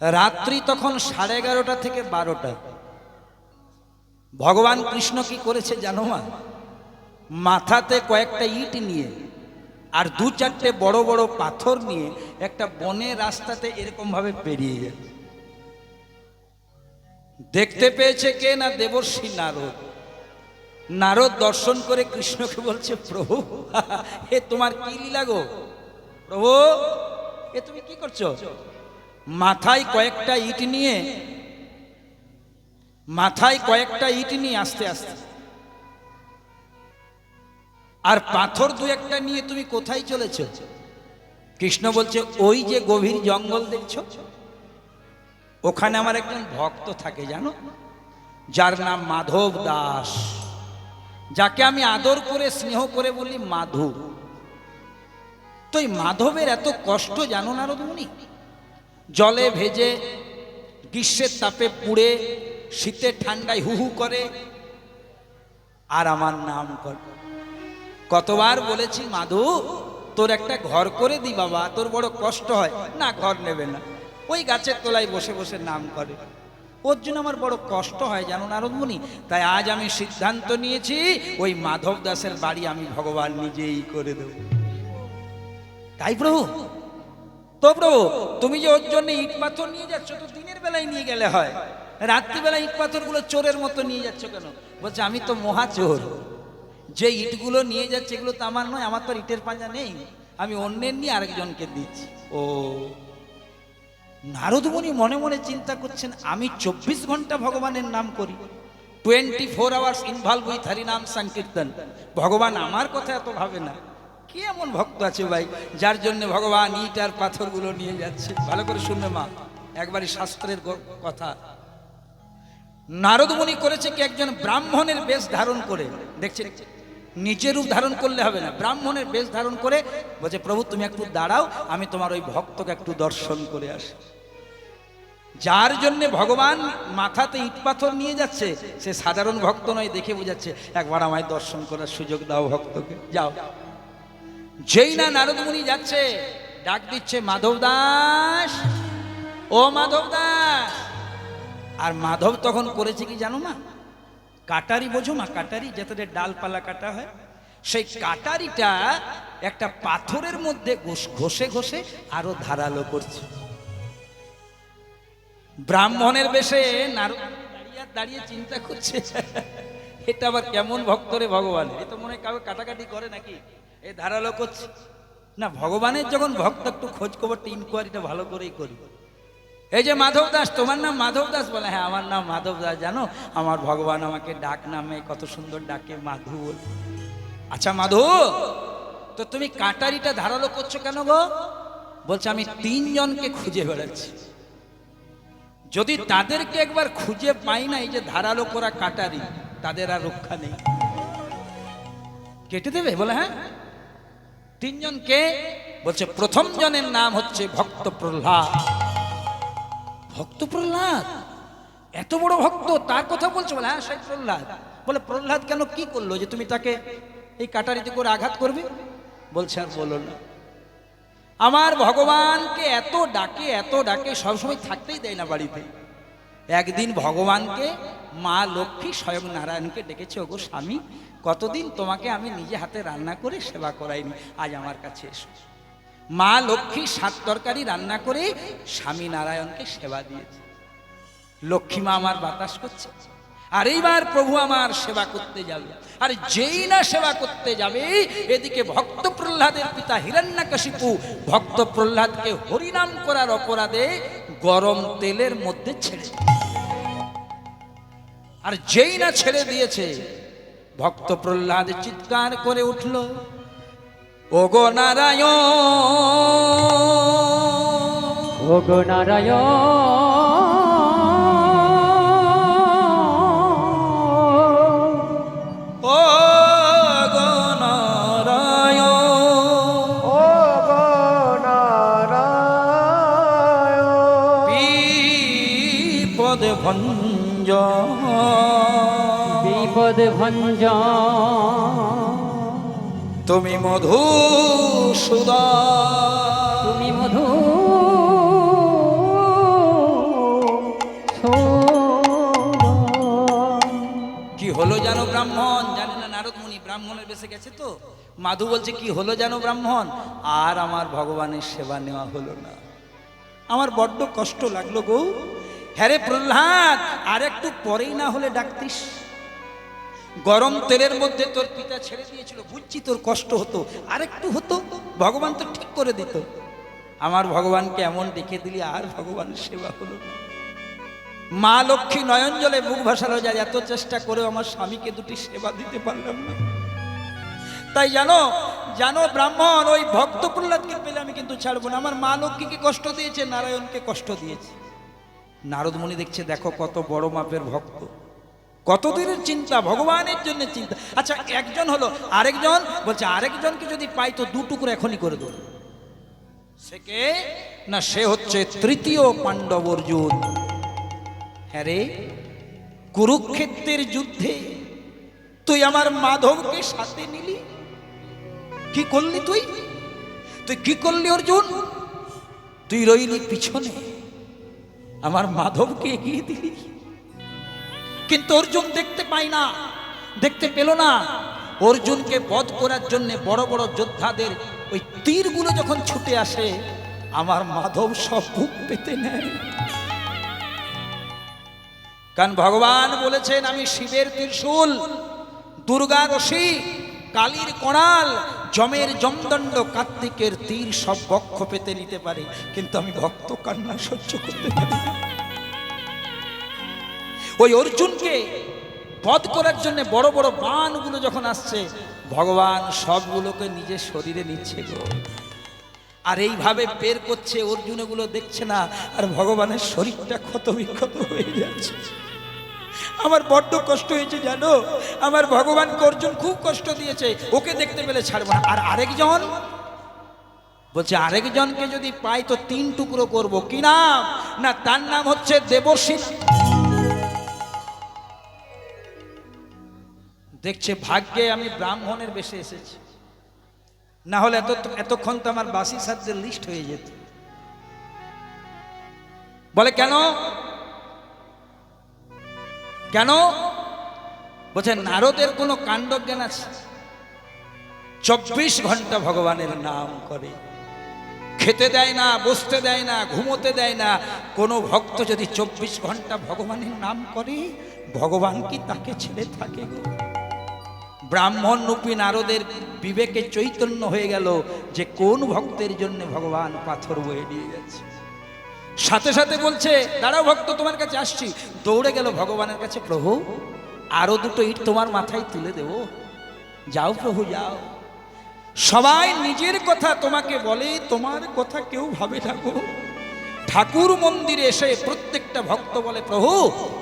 রাত্রি তখন 11:30 থেকে 12টা। ভগবান কৃষ্ণ কি করেছে জানো মা? মাথাতে কয়েকটা ইট নিয়ে আর 2-4টে বড় বড় পাথর নিয়ে একটা বনের রাস্তাতে এরকম ভাবে পেরিয়ে যায়। দেখতে পেয়েছে কে না? দেবর্ষি নারদ। নারদ দর্শন করে কৃষ্ণকে বলছে, প্রভু এ তোমার কি লীলা গো? প্রভু এ তুমি কি করছো? মাথায় কয়েকটা ইট নিয়ে আস্তে আস্তে আর পাথর 2-1টা নিয়ে তুমি কোথায় চলেছ? কৃষ্ণ বলছে, ওই যে গভীর জঙ্গল দেখছো, ওখানে আমার একজন ভক্ত থাকে জানো, যার নাম মাধব দাস, যাকে আমি আদর করে স্নেহ করে বলি মাধব। তো এই মাধবের এত কষ্ট জানো নারদ মুনি? জলে ভেজে, গ্রীষ্মের তাপে পুড়ে, শীতের ঠান্ডায় হু হু করে আর আমার নাম করে। কতবার বলেছি, মাধু তোর একটা ঘর করে দি বাবা, তোর বড় কষ্ট হয়। না, ঘর নেবে না, ওই গাছের তলায় বসে বসে নাম করে। ওর জন্য আমার বড় কষ্ট হয় জানো নারদ মুনি। তাই আজ আমি সিদ্ধান্ত নিয়েছি, ওই মাধব দাসের বাড়ি আমি ভগবান নিজেই করে দেব। তাই প্রভু? তো প্রভু তুমি যে ওর জন্য ইট পাথর নিয়ে যাচ্ছ, তো দিনের বেলায় নিয়ে গেলে হয়, রাত্রিবেলা ইট পাথরগুলো চোরের মতো নিয়ে যাচ্ছ কেন? বলছে, আমি তো মহা চোর, যে ইটগুলো নিয়ে যাচ্ছে এগুলো তো আমার নয়, আমার তো ইটের পাঞ্জা নেই, আমি অন্যের নিয়ে আরেকজনকে দিচ্ছি। ও নারদ মুনি মনে মনে চিন্তা করছেন, আমি 24 ঘন্টা ভগবানের নাম করি, 24 আওয়ার্স ইনভলভ উইথ হরি নাম সংকীর্তন, ভগবান আমার কথা এত ভাবে না? কি এমন ভক্ত আছে ভাই যার জন্য ভগবান ইট আর পাথরগুলো নিয়ে যাচ্ছে? ভালো করে শুনবে মা, একবারই শাস্ত্রের কথা। নারদ মুনি করেছে কি, একজন ব্রাহ্মণের বেশ ধারণ করে, দেখছে নিজের রূপ ধারণ করলে হবে না, ব্রাহ্মণের বেশ ধারণ করে বলছে, প্রভু তুমি একটু দাঁড়াও, আমি তোমার ওই ভক্তকে একটু দর্শন করে আসি। যার জন্য ভগবান মাথাতে ইট পাথর নিয়ে যাচ্ছে সে সাধারণ ভক্ত নয়, দেখে বোঝাচ্ছে, একবার আমায় দর্শন করার সুযোগ দাও ভক্তকে, যাও। যেই না নারদ মুনি যাচ্ছে, ডাক দিচ্ছে, মাধব দাস, ও মাধব দাস। আর মাধব তখন করেছে কি জানো মা? কাটারি, বোঝো মা? কাটারি, যাতে ডালপালা কাটা হয়, সেই কাটারিটা একটা পাথরের মধ্যে ঘষে ঘষে আরো ধারালো করছে। ব্রাহ্মণের বেশে নারদ দাঁড়িয়ে চিন্তা করছে, এটা আবার কেমন ভক্ত রে ভগবান, এ তো মনে হয় কাউকে কাটাকাটি করে নাকি, এ ধারালো করছে না। ভগবানের যখন ভক্ত, একটু খোঁজ খবরটা ইনকোয়ারিটা ভালো করেই করি। এই যে মাধব দাস, তোমার নাম মাধব দাস? বলে, হ্যাঁ আমার নাম মাধব দাস। জানো আমার ভগবান আমাকে ডাক নামে কত সুন্দর ডাকে, মাধু বলে। আচ্ছা মাধু, তো তুমি কাটারিটা ধারালো করছো কেন গো? বলছে, আমি 3 জনকে খুঁজে বেড়াচ্ছি, যদি তাদেরকে একবার খুঁজে পাই না, এই যে ধারালো করা কাটারি, তাদের আর রক্ষা নেই, কেটে দেবে। বলে, হ্যাঁ 3 জনকে। বলছে, প্রথম জনের নাম হচ্ছে ভক্ত প্রহ্লাদ। ভক্ত প্রহ্লাদ? এত বড় ভক্ত, তার কথা বলছো? বলে, হ্যাঁ সেই প্রহ্লাদ। বলে, প্রহ্লাদ কেন, কি করলো যে তুমি তাকে এই কাটারিতে করে আঘাত করবে? বলছে, আর বলো না, আমার ভগবানকে এত ডাকে, সবসময় থাকতেই দেয় না বাড়িতে। একদিন ভগবানকে মা লক্ষ্মী স্বয়ং নারায়ণকে ডেকেছে, ওগো স্বামী, কতদিন তোমাকে আমি নিজে হাতে রান্না করে সেবা করাইনি, আজ আমার কাছে এসো। মা লক্ষ্মী 7 তরকারি রান্না করে স্বামী নারায়ণকে সেবা দিয়েছে। লক্ষ্মী মা আমার বাতাস করছে, আর এইবার প্রভু আমার সেবা করতে যাবে। আর যেই না সেবা করতে যাবে, এদিকে ভক্ত প্রহ্লাদের পিতা হিরণ্যকশিপু ভক্ত প্রহ্লাদকে হরিনাম করার অপরাধে গরম তেলের মধ্যে ছেড়ে, আর যেই না ছেড়ে দিয়েছে, ভক্ত প্রহ্লাদ চিৎকার করে উঠল, ওগো নারায়ণ, ওগো নারায়ণ, ওগো নারায়ণ, ওগো নারায়ণ, বিপদ ভঞ্জন, বিপদ ভঞ্জন, তুমি মধুসূদন, তুমি মধুসূদন, এসে গেছে তো। মাধু বলছে কি হলো জানো ব্রাহ্মণ, আর আমার ভগবানের সেবা নেওয়া হলো না, আমার বড্ড কষ্ট লাগলো গো। হ্যাঁ রে প্রহ্লাদ, আর একটু পরেই না হলে ডাকতিস, গরম তেলের মধ্যে তোর পিতা ছেড়ে দিয়েছিল, বুঝছি তোর কষ্ট হতো, আর একটু হতো, ভগবান তো ঠিক করে দিত। আমার ভগবানকে এমন ডেকে দিলি, আর ভগবানের সেবা হলো না। মা লক্ষ্মী নয়ন জলে মুখ ভাসালো, যায় এত চেষ্টা করেও আমার স্বামীকে দুটি সেবা দিতে পারলাম না। তাই জানো জানো ব্রাহ্মণ, ওই ভক্ত প্রহ্লাদকে পেলে আমি কিন্তু ছাড়বো না। আমার মা লক্ষ্মীকে কষ্ট দিয়েছে, নারায়ণকে কষ্ট দিয়েছে। নারদ মুনি দেখছে, দেখো কত বড় মাপের ভক্ত, কতদিনের চিন্তা, ভগবানের জন্য চিন্তা। আচ্ছা একজন হলো, আরেকজন বলছে আরেকজনকে যদি পাই তো দু টুকরো এখনই করে দেবো। সে কে না, সে হচ্ছে তৃতীয় পাণ্ডব অর্জুন। হ্যাঁ রে, কুরুক্ষেত্রের যুদ্ধে তুই আমার মাধবকে সাথে নিলি, কি করলি তুই? তুই কি করলি অর্জুন? তুই রইলি পিছনে, আমার মাধবকে এগিয়ে দিলি। কিন্তু অর্জুন দেখতে পাই না, দেখতে পেল না। অর্জুনকে বধ করার জন্য বড় বড় যোদ্ধাদের ওই তীরগুলো যখন ছুটে আসে, আমার মাধব সব বুক পেতে নেয়। কারণ ভগবান বলেছেন, আমি শিবের ত্রিশূল, দুর্গা রশি, কালীর করাল, যমের যমদণ্ড, কার্তিকের তীর সব বক্ষ পেতে নিতে পারি, কিন্তু আমি ভক্ত কান্না সহ্য করতে পারি না। ওই অর্জুনকে বধ করার জন্য বড় বড় বাণগুলো যখন আসছে, ভগবান সবগুলোকে নিজের শরীরে নিচ্ছে গো। আর এইভাবে বের করছে, অর্জুন এগুলো দেখছে না, আর ভগবানের শরীরটা ক্ষত বিক্ষত হয়ে যাচ্ছে। আমার বড্ড কষ্ট হয়েছে জানো, আমার ভগবানকে অর্জুন খুব কষ্ট দিয়েছে, ওকে দেখতে পেলে ছাড়বো না। আর আরেকজন বলছে, আরেকজনকে যদি পাই তো তিন টুকরো করব। কি নাম? না, তার নাম হচ্ছে দেবশিল। দেখছে ভাগ্যে আমি ব্রাহ্মণের বেশে এসেছি, না হলে এতক্ষণ তো আমার বাসি সাধ্যের লিস্ট হয়ে যেত। বলে কেন কেন? বলছে নারদের কোনো কাণ্ডজ্ঞান আছে, 24 ঘন্টা ভগবানের নাম করে, খেতে দেয় না, বসতে দেয় না, ঘুমোতে দেয় না। কোনো ভক্ত যদি 24 ঘন্টা ভগবানের নাম করে, ভগবান কি তাকে ছেড়ে থাকে গো? ব্রাহ্মণ রূপী নারদের বিবেকে চৈতন্য হয়ে গেল যে কোন ভক্তের জন্য ভগবান পাথর বয়ে নিয়ে গেছে। সাথে সাথে বলছে, দাঁড়াও ভক্ত, তোমার কাছে আসছি। দৌড়ে গেল ভগবানের কাছে, প্রভু আরো দুটো ইট তোমার মাথায় তুলে দেব, যাও প্রভু যাও। সবাই নিজের কথা তোমাকে বলে, তোমার কথা কেউ ভাবে না গো। ঠাকুর মন্দিরে এসে প্রত্যেকটা ভক্ত বলে, প্রভু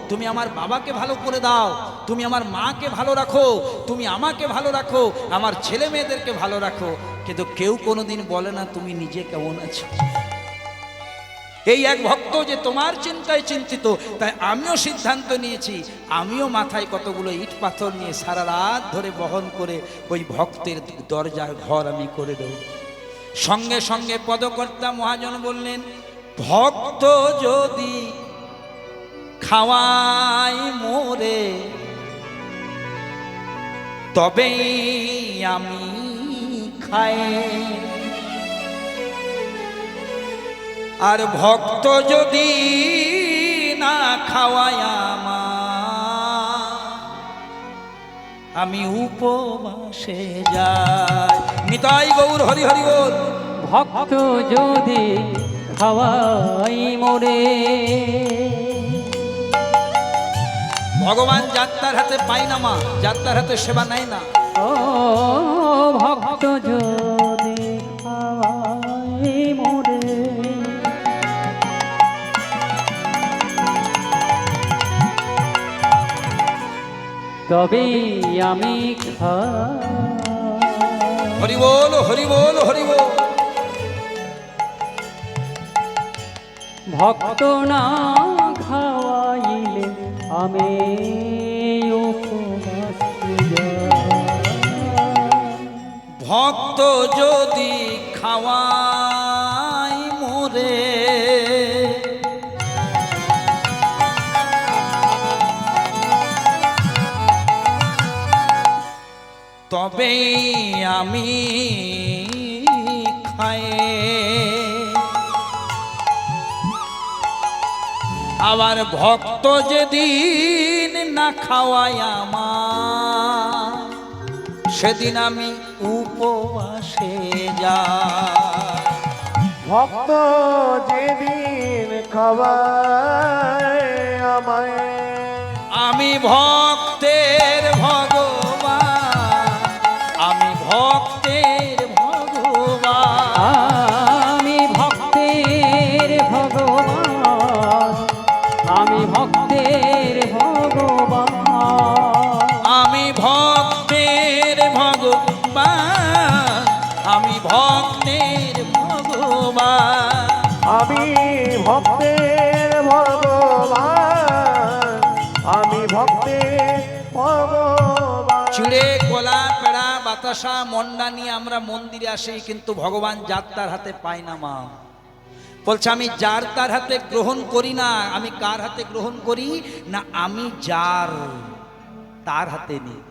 তুমি আমার বাবাকে ভালো করে দাও, তুমি আমার মাকে ভালো রাখো, তুমি আমাকে ভালো রাখো, আমার ছেলে মেয়েদেরকে ভালো রাখো। কিন্তু কেউ কোনোদিন বলে না তুমি নিজে কেমন আছো। এই এক ভক্ত যে তোমার চিন্তায় চিন্তিত, তাই আমিও সিদ্ধান্ত নিয়েছি, আমিও মাথায় কতগুলো ইট পাথর নিয়ে সারা রাত ধরে বহন করে ওই ভক্তের দরজার ঘর আমি করে দেব। সঙ্গে সঙ্গে পদকর্তা মহাজন বললেন, ভক্ত যদি খাওয়াই মোরে, তবেই আমি খাই, আর ভক্ত যদি না খাওয়ায় আমি উপবাসে যাই। নিতাই গৌর হরি হরি বল। ভক্ত যদি খাওয়াই মোরে, ভগবান যাত্রার হাতে পায় না মা, যাত্রার হাতে সেবা নেয় না। ও ভক্ত যদি খাওয়াই মোরে, তবে আমি হরি বল হরি বল হরি বল। ভক্ত না খাওয়াইলে আমি উপবাসে যাই। ভক্ত যদি খাওয়াই মোরে, তবে আমি খাই। আবার ভক্ত যেদিন না খাওয়ায় আমার, সেদিন আমি উপবাসে যাই। ভক্ত যেদিন খাওয়ায় আমায়, আমি ভক্তের ভগবান, আমি ভক্তের ভগবান, আমি ভক্তের ভগবান, আমি ভক্তের ভগবান, আমি ভক্তের ভগবান, আমি ভক্তের ভগবান। আমি ভক্তের ভগবান, আমি ভক্তের ভগবান। চুড়ে কলা পেড়া বাতাসা মন্ডা নিয়ে আমরা মন্দিরে আসি, কিন্তু ভগবান যার তার হাতে পাই না মা। বলছে আমি যার তার হাতে গ্রহণ করি না। আমি কার হাতে গ্রহণ করি না? আমি যার তার হাতে নিই।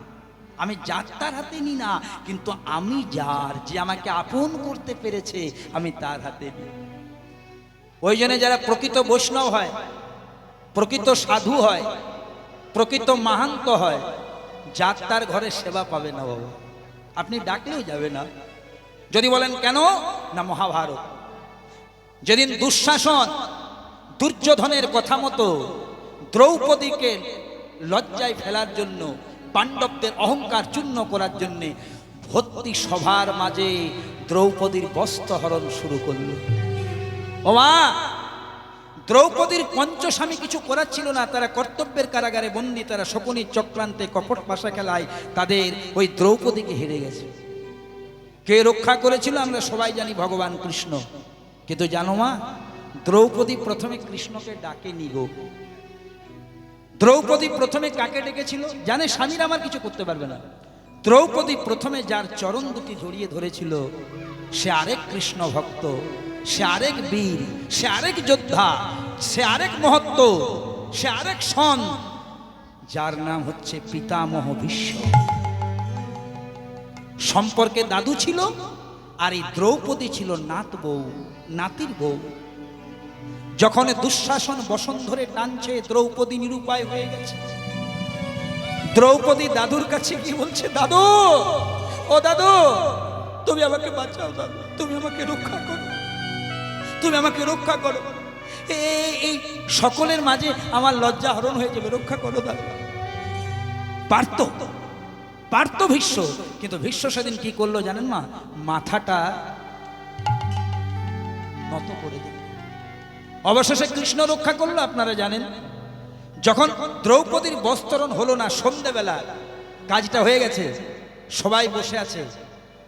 আমি যার তার হাতে নিই না, কিন্তু আমি যার, যে আমাকে আপন করতে পেরেছে, আমি তার হাতে নিই। ওই জন্য যারা প্রকৃত বৈষ্ণব হয়, প্রকৃত সাধু হয়, প্রকৃত মাহান্ত হয়, যার তার ঘরে সেবা পাবে না বাবা। আপনি ডাকলেও যাবে না। যদি বলেন কেন, না মহাভারত যেদিন দুঃশাসন দুর্যোধনের কথা মতো দ্রৌপদীকে লজ্জায় ফেলার জন্য, পাণ্ডবদের অহংকার চূর্ণ করার জন্যে ভর্তি সভার মাঝে দ্রৌপদীর বস্ত্রহরণ শুরু করল। ও মা, দ্রৌপদীর পঞ্চস্বামী কিছু করার ছিল না। তারা কর্তব্যের কারাগারে বন্দী। তারা শকুনির চক্রান্তে কপট পাশা খেলায় তাদের ওই দ্রৌপদীকে হেরে গেছে। কে রক্ষা করেছিল আমরা সবাই জানি, ভগবান কৃষ্ণ। কিন্তু জানো মা, দ্রৌপদী প্রথমে কৃষ্ণকে ডাকেনি গো। দ্রৌপদী প্রথমে কাকে ডেকেছিল জানে? স্বামীরা আমার কিছু করতে পারবে না। দ্রৌপদী প্রথমে যার চরণ দুটি জড়িয়ে ধরেছিল, সে আরেক কৃষ্ণ ভক্ত, সে আরেক বীর, সে আরেক যোদ্ধা, সে আরেক মহত্ব, সে আরেক সন, যার নাম হচ্ছে পিতামহ ভীষ্ম। সম্পর্কে দাদু ছিল, আর এই দ্রৌপদী ছিল নাত বউ, নাতির বউ। যখন দুঃশাসন বসন্ধরে টানছে, দ্রৌপদী নিরুপায় হয়ে গেছে। দ্রৌপদী দাদুর কাছে কি বলছে? দাদু, ও দাদু, তুমি আমাকে বাঁচাও দাদু, তুমি আমাকে রক্ষা করো, তুমি আমাকে রক্ষা করো। এই সকলের মাঝে আমার লজ্জা হরণ হয়ে যাবে, রক্ষা করো দাদু। পারত ভীষ্ম, কিন্তু ভীষ্ম সেদিন কি করলো জানেন মা? মাথাটা নত করে দিল। অবশেষে কৃষ্ণ রক্ষা করলো। আপনারা জানেন, যখন দ্রৌপদীর বস্ত্রহরণ হলো না, সন্ধ্যেবেলা কাজটা হয়ে গেছে, সবাই বসে আছে,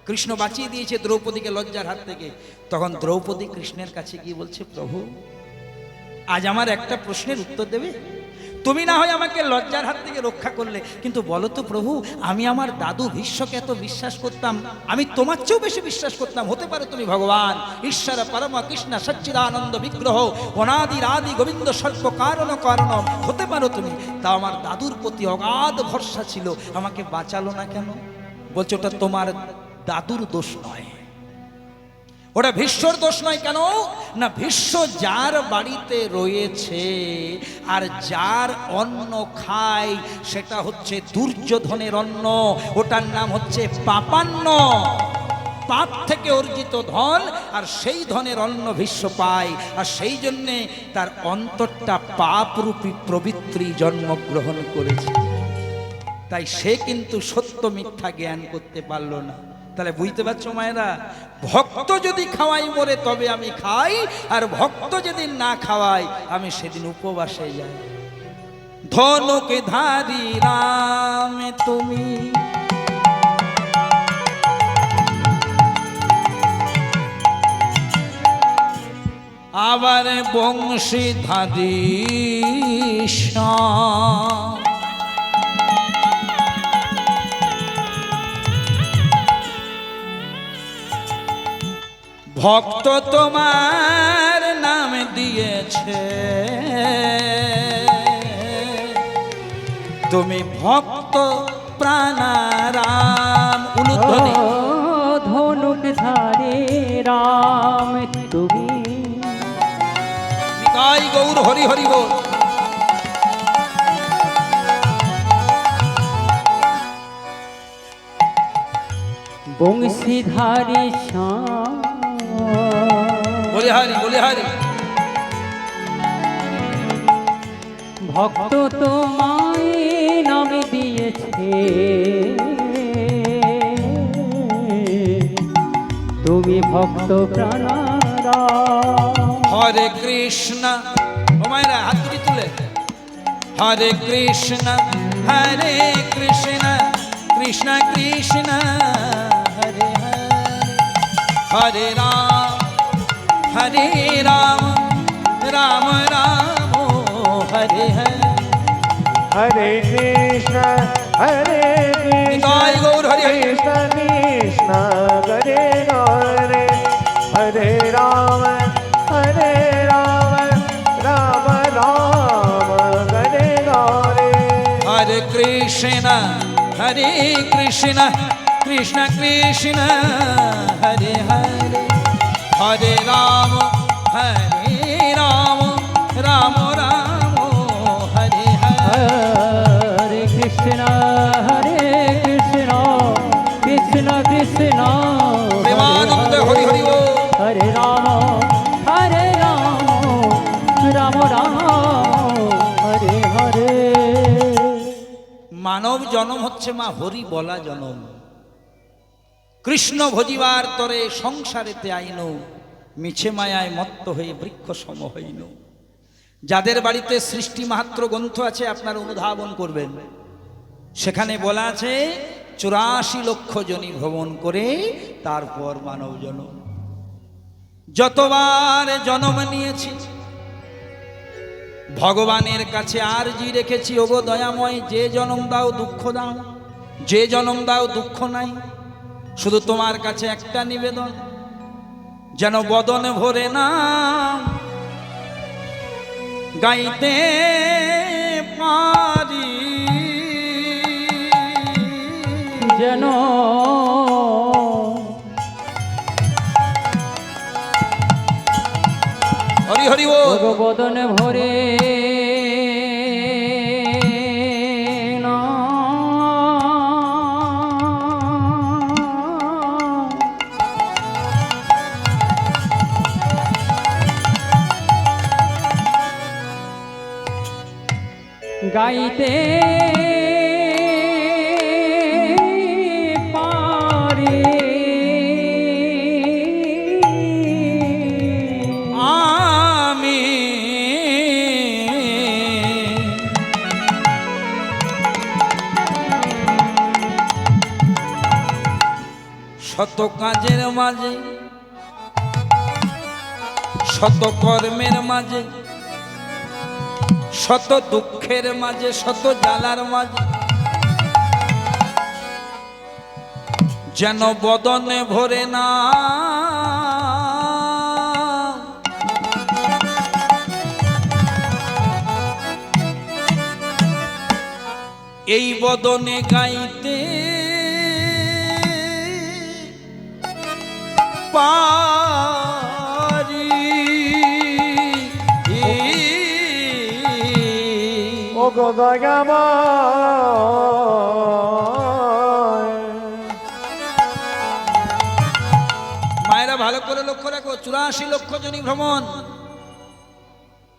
কৃষ্ণ বাঁচিয়ে দিয়েছে দ্রৌপদীকে লজ্জার হাত থেকে। তখন দ্রৌপদী কৃষ্ণের কাছে গিয়ে বলছে, প্রভু, আজ আমার একটা প্রশ্নের উত্তর দেবে? তুমি না হয় আমাকে লজ্জার হাত থেকে রক্ষা করলে, কিন্তু বলো তো প্রভু, আমি আমার দাদু ভীষ্মকে এত বিশ্বাস করতাম, আমি তোমার চেয়েও বেশি বিশ্বাস করতাম। হতে পারো তুমি ভগবান ঈশ্বর পরম কৃষ্ণ সচ্চিদানন্দ বিগ্রহ অনাদির আদি গোবিন্দ সর্ব কারণ কারণ, হতে পারো তুমি। তা আমার দাদুর প্রতি অগাধ ভরসা ছিল, আমাকে বাঁচালো না কেন? বলছে ওটা তোমার দাদুর দোষ নয়, ওটা ভীষ্মর দোষ নয়। কেন না, ভীষ্ম যার বাড়িতে রয়েছে আর যার অন্ন খায়, সেটা হচ্ছে দুর্যোধনের অন্ন। ওটার নাম হচ্ছে পাপান্ন, পাপ থেকে অর্জিত ধন, আর সেই ধনের অন্ন ভীষ্ম পায়। আর সেই জন্যে তার অন্তরটা পাপরূপী প্রবৃত্তি জন্মগ্রহণ করেছে। তাই সে কিন্তু সত্য মিথ্যা জ্ঞান করতে পারলো না। তাহলে বুঝতে পারছো মায়েরা, ভক্ত যদি খাওয়াই মরে তবে আমি খাই, আর ভক্ত যেদিন না খাওয়াই আমি সেদিন উপবাসে যাই। ধনুকে ধারি রাম তুমি, আবার বংশী ধারি শ্যাম। ভক্ত তোমার নাম দিয়েছে, তুমি ভক্ত প্রাণারাম। নিতাই গৌর হরি হরি বল। বংশীধারী শ্যাম বলি হারি বলি হারি। ভক্ত তোমায় নাম দিয়েছে, তুমি ভক্ত প্রাণারা। হরে কৃষ্ণ, ও মায়েরা হাত দুটি তুলে, হরে কৃষ্ণ হরে কৃষ্ণ কৃষ্ণ কৃষ্ণ হরে হরে, হরে রাম হরে রাম রাম রাম হরে হরে। হরে কৃষ্ণ হরে নিতাই কৃষ্ণ গৌর হরি হরি। কৃষ্ণ কৃষ্ণ হরে হরে, হরে রাম রাম রাম হরে হরে। হরে কৃষ্ণ হরে কৃষ্ণ কৃষ্ণ কৃষ্ণ হরে হরে, হরে রাম রাম রাম হরে হরে। হরে কৃষ্ণ কৃষ্ণ কৃষ্ণ প্রেমানন্দে হরি হরি বল। হরে রাম রাম রাম হরে হরে। মানব জনম হচ্ছে মা হরি বলা জনম। কৃষ্ণ ভজিবার তরে সংসারেতে আইন, মিছে মায়ায় মত্ত হয়ে বৃক্ষ সম হইন। যাদের বাড়িতে সৃষ্টি মাহাত্র গ্রন্থ আছে আপনারা অনুধাবন করবেন, সেখানে বলা আছে 84 লক্ষ জনি ভ্রমণ করে তারপর মানব জনম। যতবার জন্ম নিয়েছি ভগবানের কাছে আরজি রেখেছি, ওগো দয়াময় যে জনম দাও দুঃখ দাও, যে জনম দাও দুঃখ নাই। শুধু তোমার কাছে একটা নিবেদন, যেন বদনে ভরে না গাইতে পারি, যেন হরি হরি বল। বদন ভরে না গাইতে পারি, আমি শত কাজের মাঝে শত কর্মের মাঝে শত দুঃখের মাঝে শত জ্বালার মাঝে যেন বদনে ভরে না এই বদনে গাইতে পারি। ও গো দয়াময়, মায়েরা ভালো করে লক্ষ্য রাখো, 84 লক্ষ জনি ভ্রমণ,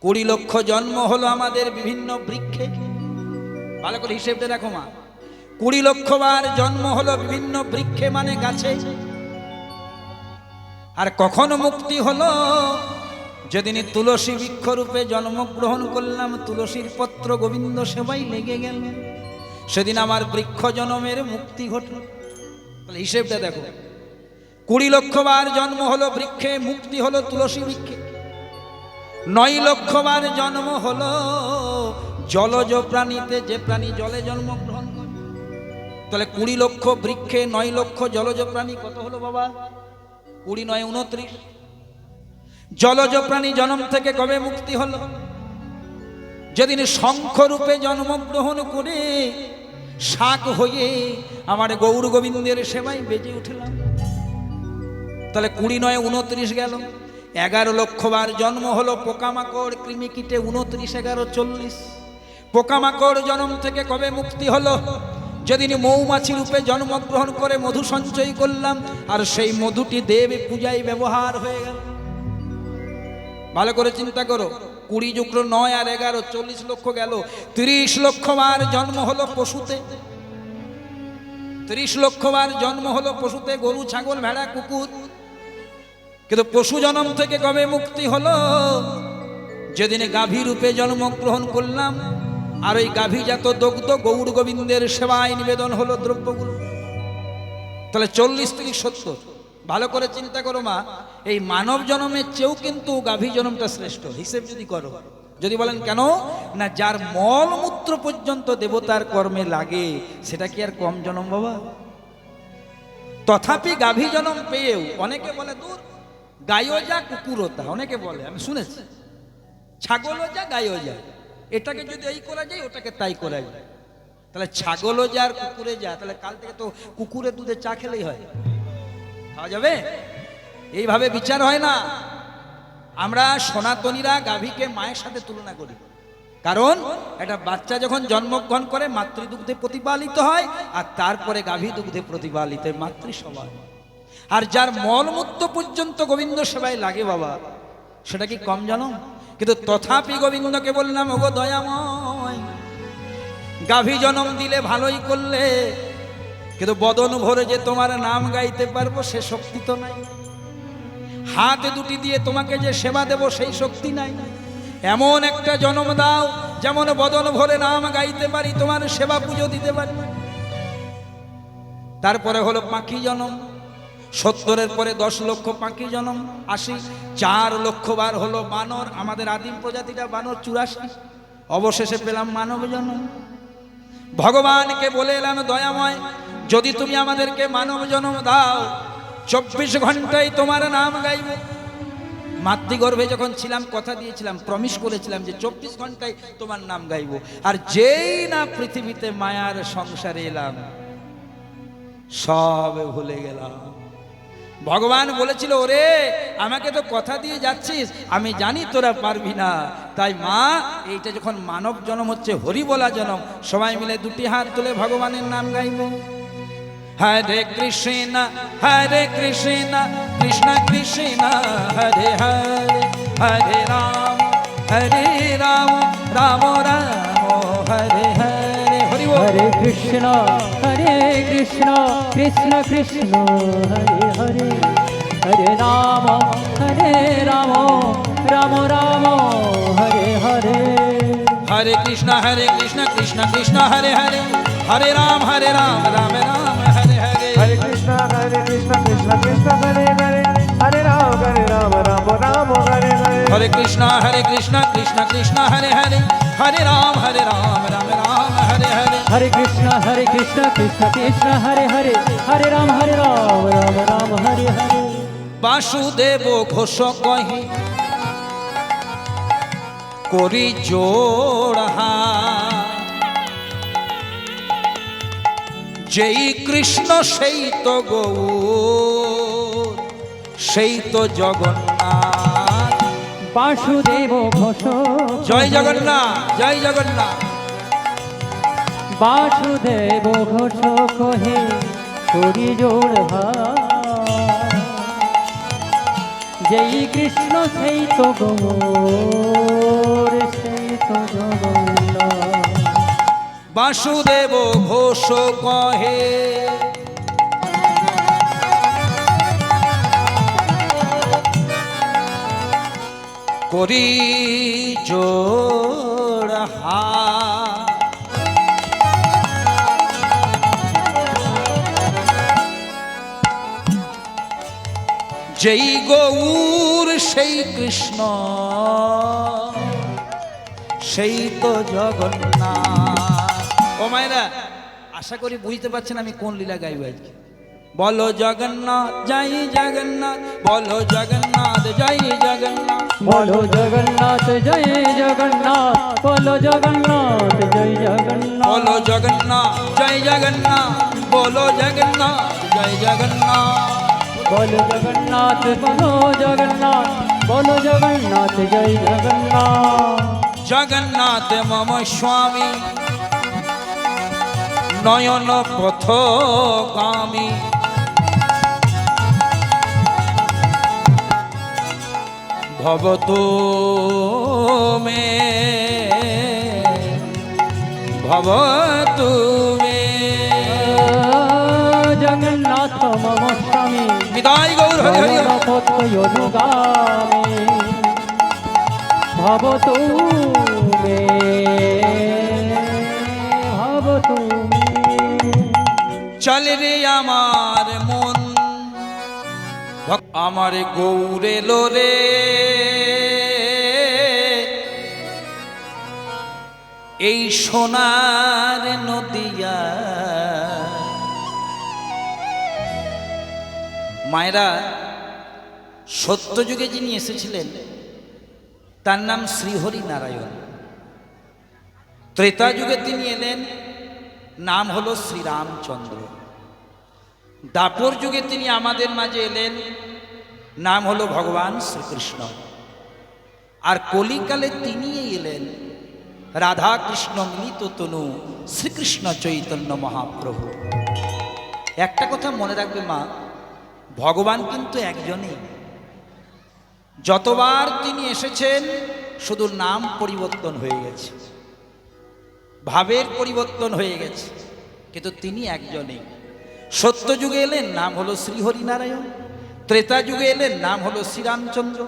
20 লক্ষ জন্ম হলো আমাদের বিভিন্ন বৃক্ষে। ভালো করে হিসেবটা রাখো মা, 20 লক্ষ বার জন্ম হলো বিভিন্ন বৃক্ষে মানে গাছে। আর কখন মুক্তি হলো? যেদিন তুলসী বৃক্ষরূপে জন্মগ্রহণ করলাম, তুলসীর পত্র গোবিন্দ সেবাই লেগে গেল, সেদিন আমার বৃক্ষ জন্মের মুক্তি ঘটল। তাহলে হিসেবটা দেখো, 20 লক্ষ বার জন্ম হলো বৃক্ষে, মুক্তি হলো তুলসী বৃক্ষে। 9 লক্ষ বার জন্ম হলো জলজ প্রাণীতে, যে প্রাণী জলে জন্মগ্রহণ করে। তাহলে 20 লক্ষ বৃক্ষে, 9 লক্ষ জলজ প্রাণী, কত হলো বাবা? 20 9 29। জলজ প্রাণী জন্ম থেকে কবে মুক্তি হলো? যেদিন শঙ্খরূপে জন্মগ্রহণ করে শাক হয়ে আমার গৌর গোবিন্দের সেবায় বেজে উঠলাম। তাহলে 20 9 29 গেল। 11,00,000 জন্ম হলো পোকামাকড় কৃমিকীটে 29,11,40 পোকামাকড় জন্ম থেকে কবে মুক্তি হলো? যেদিন মৌমাছি রূপে জন্মগ্রহণ করে মধু সঞ্চয় করলাম, আর সেই মধুটি দেবী পূজায় ব্যবহার হয়ে গেল। ভালো করে চিন্তা করো, 20 যুগ্র 9 আর 11 40 লক্ষ গেল। 30 লক্ষ বার জন্ম হলো পশুতে, 30 লক্ষ বার জন্ম হলো পশুতে, গরু, ছাগল, ভেড়া, কুকুর। কিন্তু পশু জন্ম থেকে কবে মুক্তি হলো? যেদিনে গাভী রূপে জন্মগ্রহণ করলাম, আর ওই গাভীজাত দগ্ধ গৌর গোবিন্দের সেবায় নিবেদন হলো দ্রব্যগুলো। তাহলে 40 থেকে 70। ভালো করে চিন্তা করো মা, এই মানব জন্মের চেয়েও কিন্তু গাভী জন্মটা শ্রেষ্ঠ হিসেব যদি করো। যদি বলেন কেন না, যার মলমূত্র পর্যন্ত দেবতার কর্মে লাগে, সেটা কি আর কম জন্ম বাবা? তথাপি গাভী জন্ম পেয়েও অনেকে বলে দূর, গায়ও যা কুকুরও তা। অনেকে বলে, আমি শুনেছি, ছাগলও যা গায়ও যা, এটাকে যদি এই করা যায় ওটাকে তাই করা যায়। তাহলে ছাগলও যা আর কুকুরে যা, তাহলে কাল থেকে তো কুকুরের দুধে চা খেলেই হয়, খাওয়া যাবে? এইভাবে বিচার হয় না। আমরা সনাতনীরা গাভীকে মায়ের সাথে তুলনা করি, কারণ একটা বাচ্চা যখন জন্মগ্রহণ করে মাতৃদুগ্ধে প্রতিপালিত হয়, আর তারপরে গাভী দুগ্ধে প্রতিপালিত হয় মাতৃসভা। আর যার মলমূত্র পর্যন্ত গোবিন্দ সেবায় লাগে বাবা, সেটা কি কম জনম? কিন্তু তথাপি গোবিন্দকে বললাম, ওগো দয়াময়, গাভী জনম দিলে ভালোই করলে, কিন্তু বদন ভরে যে তোমার নাম গাইতে পারবো সে শক্তি তো নাই। হাত দুটি দিয়ে তোমাকে যে সেবা দেব সেই শক্তি নাই। এমন একটা জন্ম দাও যেমন বদন ভরে নাম গাইতে পারি, তোমার সেবা পুজো দিতে পারি। তারপরে হলো পাখি জন্ম। 70-এর পরে 10 লক্ষ পাখি জন্ম, 80, 4 লক্ষ বার হলো বানর। আমাদের আদিম প্রজাতিটা বানর 84, অবশেষে পেলাম মানব জন্ম। ভগবানকে বলে এলাম, দয়াময়, যদি তুমি আমাদেরকে মানব জন্ম দাও, 24 ঘন্টায় তোমার নাম গাইব। মাতৃগর্ভে যখন ছিলাম কথা দিয়েছিলাম, প্রমিস করেছিলাম যে 24 ঘন্টায় তোমার নাম গাইব। আর যেই না পৃথিবীতে মায়ার সংসারে এলাম, সব ভুলে গেলাম। ভগবান বলেছিল, ওরে আমাকে তো কথা দিয়ে যাচ্ছিস, আমি জানি তোরা পারবি না, তাই মা এইটা যখন মানব জন্ম হচ্ছে, হরি বলা জন্ম, সবাই মিলে দুটি হাত তুলে ভগবানের নাম গাইব। হরে কৃষ্ণ হরে কৃষ্ণ কৃষ্ণ কৃষ্ণ হরে হরে, হরে রাম রাম রাম হরে হরে। হরি বল। হরে কৃষ্ণ কৃষ্ণ কৃষ্ণ হরে হরে, হরে রাম রাম রাম হরে হরে। হরে কৃষ্ণ কৃষ্ণ কৃষ্ণ হরে হরে, হরে রাম রাম রাম হরে হরে। हरे कृष्णा कृष्ण कृष्ण हरे हरे, हरे राम राम राम हरे हरे। हरे कृष्णा कृष्ण कृष्ण हरे हरे, हरे राम राम राम हरे हरे। हरे कृष्ण कृष्ण कृष्ण हरे हरे, हरे राम राम हरे हरे। বাসুদেব ঘোষ কহি করি জোড়হা, যেই কৃষ্ণ সেই তো গৌর, সেই তো জগন্নাথ। বাসুদেব ঘোষ, জয় জগন্নাথ, জয় জগন্নাথ। বাসুদেব ঘোষ কহে করি জোড় হাত, যেই কৃষ্ণ সেই তো গৌর, সেই তো জগন্নাথ। বাসুদেব ঘোষ কহে করি জোড়হা, যেই গৌর সেই কৃষ্ণ, সেই তো জগন্নাথ। ও মায়েরা, আশা করি বুঝতে পারছেন আমি কোন লীলা গাইব আজকে। বলো জগন্নাথ জয় জগন্নাথ, বলো জগন্নাথ জয় জগন্নাথ, বলো জগন্নাথ জয় জগন্নাথ, বলো জগন্নাথ জয় জগন্নাথ, বলো জগন্নাথ জয় জগন্নাথ, বলো জগন্নাথ জয় জগন্নাথ, বলো জগন্নাথ, বলো জগন্নাথ বলো জগন্নাথ জয় জগন্নাথ। জগন্নাথ মম স্বামী নয়ন পথগামী ভবতো মে ভবতু মে। জগন্নাথ মম স্বামী বিদায় গৌর হরি হরি হরি। পথয়োনুগামী ভবতু মে ভবতু মে। চলে রে আমার মন আমার গৌরে লোরে এই সোনার নদিয়া। মায়েরা, সত্যযুগে যিনি এসেছিলেন তার নাম শ্রীহরি নারায়ণ। ত্রেতা যুগে তিনি এলেন, নাম হলো শ্রীরামচন্দ্র। দাপর যুগে তিনি আমাদের মাঝে এলেন, নাম হলো ভগবান শ্রীকৃষ্ণ। আর কলিকালে তিনি এলেন রাধা কৃষ্ণ মিলিত তনু শ্রীকৃষ্ণ চৈতন্য মহাপ্রভু। একটা কথা মনে রাখবে মা, ভগবান কিন্তু একজনই। যতবার তিনি এসেছেন শুধু নাম পরিবর্তন হয়ে গেছে, ভাবের পরিবর্তন হয়ে গেছে, কিন্তু তিনি একজনই। সত্য যুগে এলেন, নাম হলো শ্রীহরি নারায়ণ। ত্রেতা যুগে এলেন, নাম হলো শ্রীরামচন্দ্র।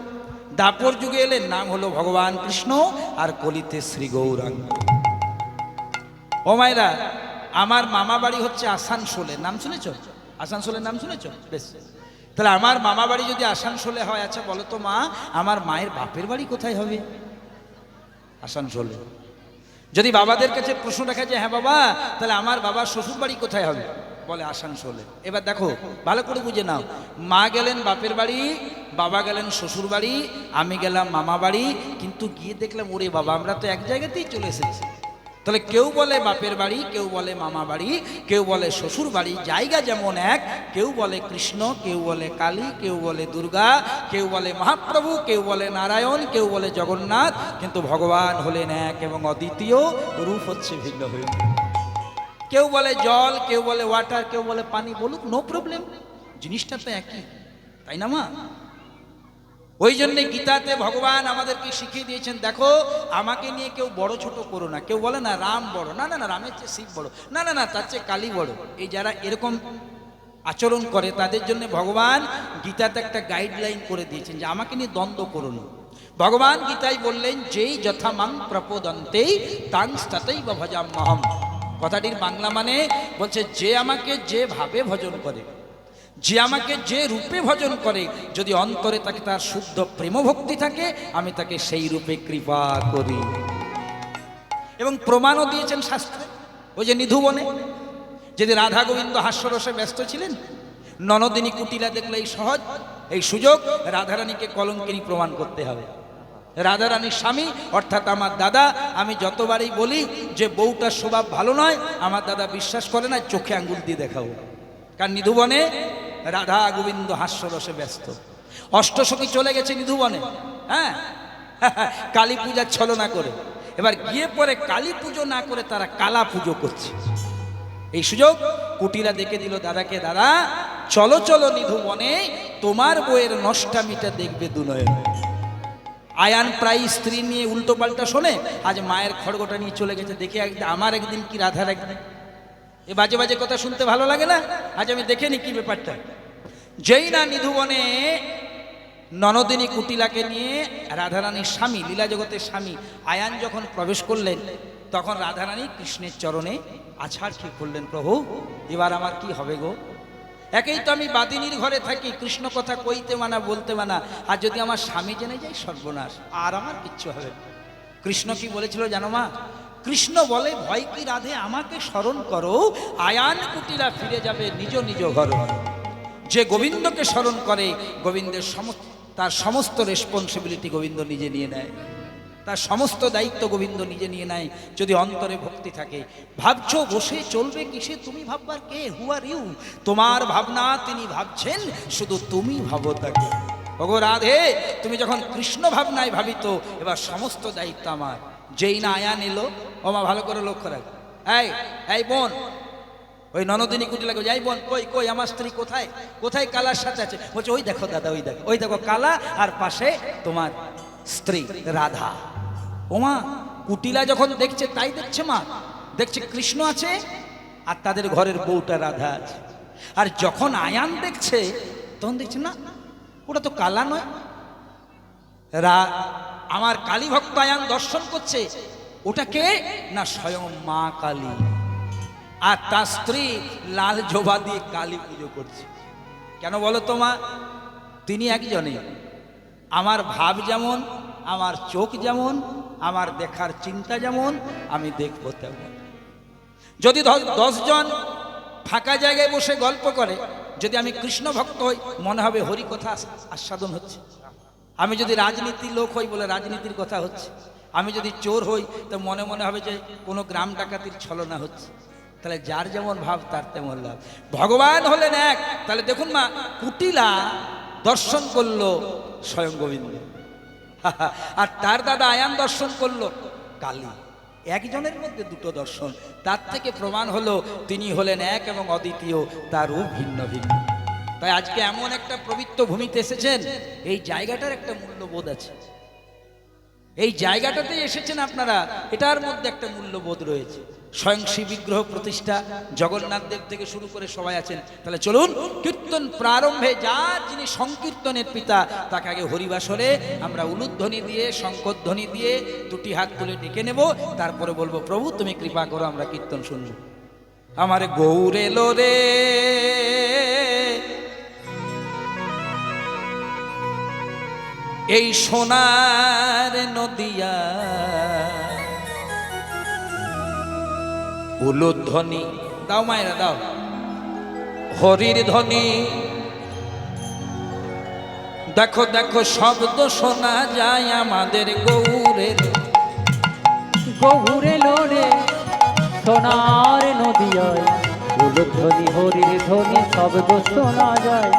দাপর যুগে এলেন, নাম হলো ভগবান কৃষ্ণ। আর কলিতে শ্রী গৌরাঙ্গ। ও মায়েরা, আমার মামা বাড়ি হচ্ছে আসানসোলে, নাম শুনেছ? আসানসোলের নাম শুনেছ? বেশ, তাহলে আমার মামা বাড়ি যদি আসানসোলে হয়, আচ্ছা বলো তো মা, আমার মায়ের বাপের বাড়ি কোথায় হবে? আসানসোলে। যদি বাবাদের কাছে প্রশ্ন রাখা যায়, হ্যাঁ বাবা, তাহলে আমার বাবার শ্বশুর বাড়ি কোথায় হবে? বলে আসানসোলে। এবার দেখো, ভালো করে বুঝে নাও, মা গেলেন বাপের বাড়ি, বাবা গেলেন শ্বশুর বাড়ি, আমি গেলাম মামা বাড়ি। কিন্তু গিয়ে দেখলাম, ওরে বাবা, আমরা তো এক জায়গাতেই চলে এসেছি। তাহলে কেউ বলে বাপের বাড়ি, কেউ বলে মামা বাড়ি, কেউ বলে শ্বশুর বাড়ি, জায়গা যেমন এক। কেউ বলে কৃষ্ণ, কেউ বলে কালী, কেউ বলে দুর্গা, কেউ বলে মহাপ্রভু, কেউ বলে নারায়ণ, কেউ বলে জগন্নাথ। কিন্তু ভগবান হলেন এক এবং অদ্বিতীয়, রূপ হচ্ছে ভিন্ন ভিন্ন। কেউ বলে জল, কেউ বলে ওয়াটার, কেউ বলে পানি, বলুক, নো প্রবলেম, জিনিসটা তো একই, তাই না মা? ওই জন্যে গীতাতে ভগবান আমাদেরকে শিখিয়ে দিয়েছেন, দেখো আমাকে নিয়ে কেউ বড় ছোট করো না। কেউ বলে না রাম বড়, না না না, রামের চেয়ে শিব বড়, না না না, তার চেয়ে কালী বড়। এই যারা এরকম আচরণ করে তাদের জন্য ভগবান গীতাতে একটা গাইডলাইন করে দিয়েছেন যে আমাকে নিয়ে দ্বন্দ্ব করো না। ভগবান গীতায় বললেন, যেই যথামাং প্রপদন্তেই তাং স্থাতেই বা ভজাম্যহম। কথাটির বাংলা মানে বলছে, যে আমাকে যেভাবে ভজন করে, যে আমাকে যে রূপে ভজন করে, যদি অন্তরে তাকে তার শুদ্ধ প্রেম ভক্তি থাকে, আমি তাকে সেই রূপে কৃপা করি। এবং প্রমাণও দিয়েছেন শাস্ত্রে। ওই যে নিধুবনে যদি রাধা গোবিন্দ হাস্যরসে ব্যস্ত ছিলেন, ননদিনী কুটিলা দেখলে এই সহজ, এই সুযোগ, রাধারানীকে কলঙ্কিনী প্রমাণ করতে হবে। রাধারানীর স্বামী অর্থাৎ আমার দাদা, আমি যতবারই বলি যে বউটার স্বভাব ভালো নয়, আমার দাদা বিশ্বাস করে না, চোখে আঙ্গুল দিয়ে দেখাবো। কারণ নিধুবনে রাধা গোবিন্দ হাস্যরসে ব্যস্ত। অষ্টসখী চলে গেছে নিধুবনে, হ্যাঁ, কালী পূজার ছলনা করে। এবার গিয়ে পরে কালী পুজো না করে তারা কালা পুজো করছে। এই সুযোগ কুটিলা দেখে দিল দাদাকে, দাদা চলো চলো নিধুবনে, তোমার বইয়ের নষ্টামিটা দেখবে দুনয়ন। আয়ান প্রায় স্ত্রী নিয়ে উল্টো পাল্টা শোনে, আজ মায়ের খড়গোটা নিয়ে চলে গেছে, দেখে আমার একদিন কি রাধার একদিন। এ বাজে বাজে কথা শুনতে ভালো লাগে না? আজ আমি দেখে নি কি ব্যাপারটা। যেই না নিধুবনে ননদিনী কুটিলাকে নিয়ে রাধারানীর স্বামী, লীলা জগতের স্বামী আয়ান যখন প্রবেশ করলেন, তখন রাধারানী কৃষ্ণের চরণে আছাড় খেয়ে করলেন, প্রভু এবার আমার কি হবে গো? একেই তো আমি বাদিনীর ঘরে থাকি, কৃষ্ণ কথা কইতে মানা, বলতে মানা, আর যদি আমার স্বামী জেনে যায় সর্বনাশ, আর আমার কিচ্ছু হবে না। কৃষ্ণ কি বলেছিল জানো মা? কৃষ্ণ বলে, ভয় কি রাধে আমাকে স্মরণ করো, আয়ান কুটিলা ফিরে যাবে নিজ নিজ ঘর। যে গোবিন্দকে স্মরণ করে, গোবিন্দের তার সমস্ত রেসপন্সিবিলিটি গোবিন্দ নিজে নিয়ে নেয়, তার সমস্ত দায়িত্ব গোবিন্দ নিজে নিয়ে নেয়, যদি অন্তরে ভক্তি থাকে। ভাবছো বসে চলবে কিসে, তুমি ভাববার কে? হু আর ইউ? তোমার ভাবনা তিনি ভাবছেন, শুধু তুমি ভাবো তাকে। ওগো রাধে, তুমি যখন কৃষ্ণ ভাবনায় ভাবিত, এবার সমস্ত দায়িত্ব আমার। যেই না আয়ান এলো, ও মা ভালো করে লক্ষ্য রাখ, এই বোন, ওই ননদিনী কুটিলা কই, যাই বোন, কই কই আমার স্ত্রী কোথায়, কোথায় কালার সাথে আছে? বলছে ওই দেখো দাদা, ওই দেখো কালা, আর পাশে তোমার স্ত্রী রাধা। ওমা কুটিলা যখন দেখছে, তাই দেখছে মা, দেখছে কৃষ্ণ আছে আর তাদের ঘরের বউটা রাধা আছে। আর যখন আয়ান দেখছে, তখন দেখছে না, ওটা তো কালা নয়, আমার কালী ভক্ত আয়ান দর্শন করছে, ওটা কে না স্বয়ং মা কালী। আর তার স্ত্রী লাল জবা দিয়ে কালী পুজো করছে। কেন বলো তো মা? তিনি একজনই। আমার ভাব যেমন, আমার চোখ যেমন, আমার দেখার চিন্তা যেমন, আমি দেখবো তেমন। যদি 10 জন ফাঁকা জায়গায় বসে গল্প করে, যদি আমি কৃষ্ণ ভক্ত হই, মনে হবে হরি কথা আস্বাদন হচ্ছে। আমি যদি রাজনীতির লোক হই, বলে রাজনীতির কথা হচ্ছে। আমি যদি চোর হই, তো মনে মনে হবে যে কোনো গ্রাম ডাকাতির ছলনা হচ্ছে। তাহলে যার যেমন ভাব তার তেমন লাভ। ভগবান হলেন এক। তাহলে দেখুন মা, কুটিলা দর্শন করলো স্বয়ং গোবিন্দ, আর তার দাদা আয়ান দর্শন করলো কালী। একজনের মধ্যে দুটো দর্শন, তার থেকে প্রমাণ হলো তিনি হলেন এক এবং অদ্বিতীয়, তারও ভিন্ন ভিন্ন। তাই আজকে এমন একটা পবিত্র ভূমিতে এসেছেন, এই জায়গাটার একটা মূল্যবোধ আছে। এই জায়গাটাতে এসেছেন আপনারা, এটার মধ্যে একটা মূল্যবোধ রয়েছে। স্বয়ং শ্রী বিগ্রহ প্রতিষ্ঠা, জগন্নাথ দেব থেকে শুরু করে সবাই আছেন। তাহলে চলুন, কীর্তন প্রারম্ভে যার যিনি সংকীর্তনের পিতা, তাকে আগে হরিবাসরে আমরা উলুধ্বনি দিয়ে, শঙ্করধ্বনি দিয়ে দুটি হাত তুলে ডেকে নেব। তারপরে বলবো, প্রভু তুমি কৃপা করো, আমরা কীর্তন শুনব। আমার গৌর এলো রে, এই সোনার নদিয়া, উলুধ্বনি দাও মায়েরা দাও, হরির ধ্বনি। দেখো দেখো শব্দ শোনা যায় আমাদের গৌরের। গৌরে লোরে সোনার নদিয়ায়, উলুধ্বনি হরির ধ্বনি শব্দ শোনা যায়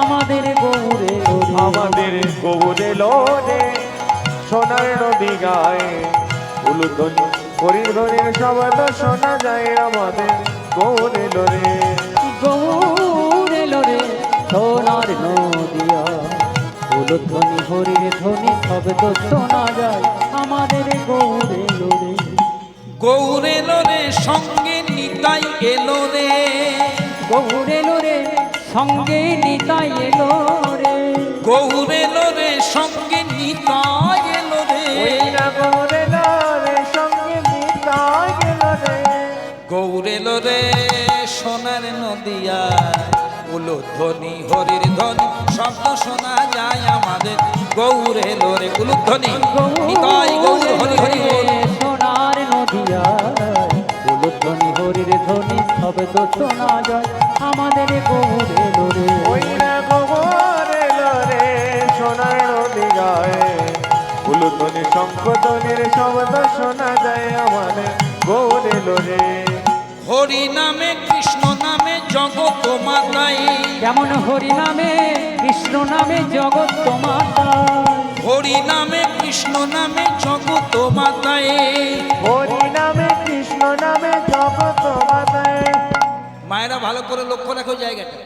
আমাদের গৌরে লোরে। আমাদের গৌরে লোরে সোনার নদী গায়ে, উলুধ্বনি হরির ধ্বনির শব্দ শোনা যায় আমাদের গৌরে লোরে। গৌরে লোরে সোনার নদিয়ায়, উলুধ্বনি হরির ধ্বনি শব্দ শোনা যায় আমাদের গৌরে লোরে। গৌরে এলো রে, সঙ্গে নিতাই এলো রে। গৌরে লোরে সঙ্গে নিতাই এলো রে। গৌরে এলো রে, সঙ্গে নিতাই এলো রে। ওই না গৌরে লোরে সঙ্গে নিতাই গেল রে। গৌরে এলো রে, সোনার নদিয়া, উলুধ্বনি হরির ধ্বনি শব্দ শোনা যায় আমাদের গৌরে এলো রে। উলুধ্বনি নিতাই গৌর হরি হরি বল। সোনার নদিয়ায়, উলুধ্বনি হরির ধ্বনি শব্দ শোনা যায় আমাদের গৌরে লোরে। ওই না গৌরে লোরে সোনার নদী গায়ে, উলুধ্বনি শঙ্খধ্বনির শব্দ শোনা যায় আমাদের গৌরে লোরে। হরি নামে কৃষ্ণ নামে জগৎ মাতাই, যেমন হরি নামে কৃষ্ণ নামে জগৎ মাতায়। হরি নামে কৃষ্ণ নামে জগৎ মাতাই। হরি নামে কৃষ্ণ নামে জগৎ মাতায়। মায়েরা ভালো করে লক্ষ্য রাখো জায়গাটা।